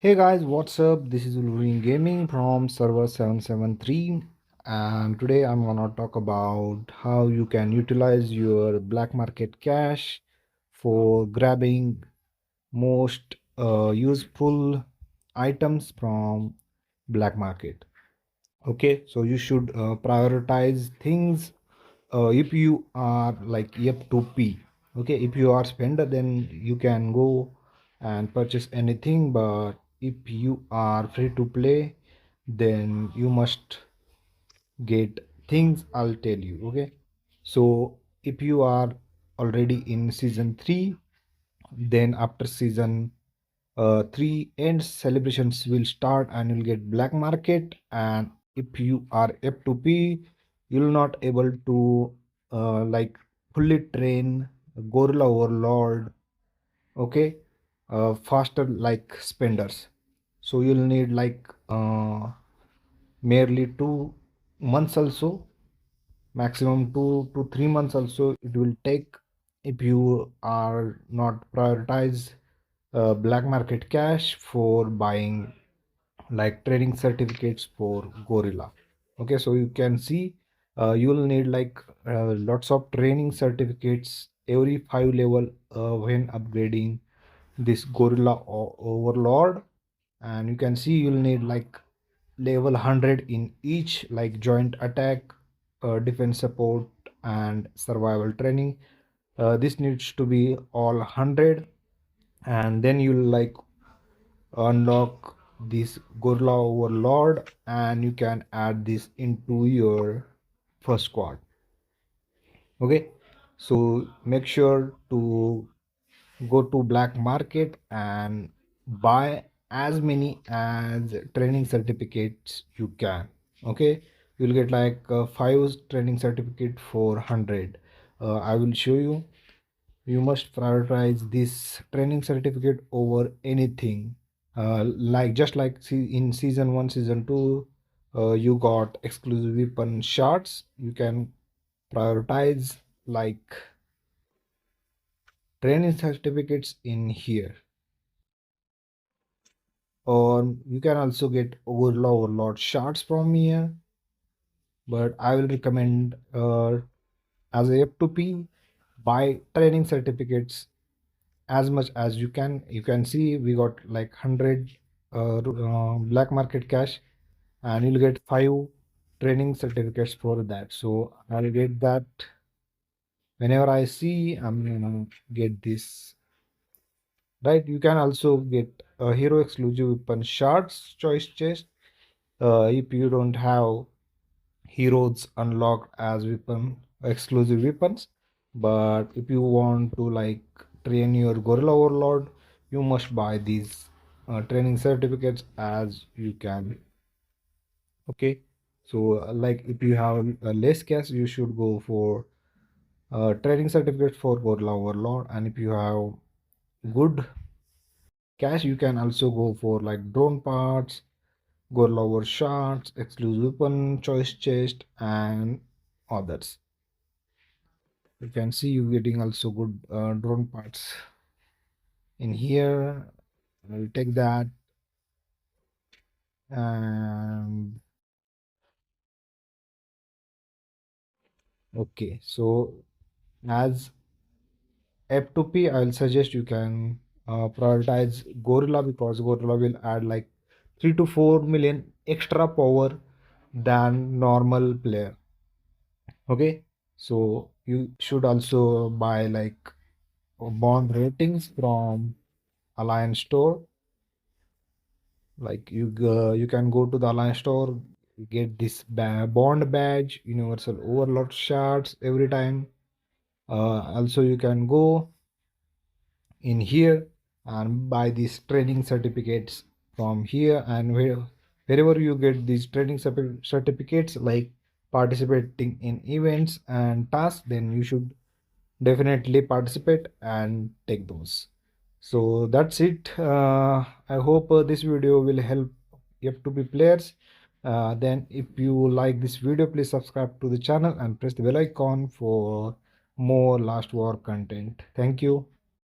Hey guys, what's up? This is Wolverine Gaming from server 773, and today I'm gonna talk about how you can utilize your black market cash for grabbing most useful items from black market. Okay, so you should prioritize things if you are like F2P. Okay, if you are spender, then you can go and purchase anything, but if you are free to play, then you must get things I'll tell you. Okay, so if you are already in season 3, then after season 3 ends, celebrations will start and you'll get black market. And if you are F2P, you'll not able to like fully train Gorilla Overlord, okay, faster like spenders. So you'll need like merely 2 months also, maximum 2 to 3 months also it will take if you are not prioritize black market cash for buying like training certificates for Gorilla. Okay, so you can see you will need like lots of training certificates every 5 level when upgrading this Gorilla Overlord. And you can see you'll need like level 100 in each, like joint attack, defense support, and survival training. This needs to be all 100, and then you'll like unlock this Gorilla Overlord and you can add this into your first squad. Okay, so make sure to go to black market and buy as many as training certificates you can. Okay, you'll get like 5 training certificate for 100. I will show you. You must prioritize this training certificate over anything. Like just like in season 1, season 2, you got exclusive weapon shots. You can prioritize like training certificates in here, or you can also get overlord shards from here. But I will recommend as a F2P, buy training certificates as much as you can. You can see we got like 100 black market cash, and you'll get 5 training certificates for that. So I'll get that whenever I see I'm gonna get this. Right, you can also get a hero exclusive weapon shards choice chest if you don't have heroes unlocked as weapon exclusive weapons. But if you want to like train your Gorilla Overlord, you must buy these training certificates as you can. Okay, so like if you have less cash, you should go for training certificate for Gorilla Overlord. And if you have good cash, you can also go for like drone parts, Gorilla Over shards, exclusive weapon choice chest, and others. You can see you getting also good drone parts in here. I'll take that. And okay, so as F2P, I'll suggest you can prioritize Gorilla, because Gorilla will add like 3 to 4 million extra power than normal player. Okay, so you should also buy like bond ratings from Alliance Store. Like you can go to the Alliance Store, get this bond badge, universal overlord shards every time. Also you can go in here and buy these training certificates from here. And wherever you get these training certificates, like participating in events and tasks, then you should definitely participate and take those. So that's it. I hope this video will help F2P players. Then if you like this video, please subscribe to the channel and press the bell icon for more last war content. Thank you.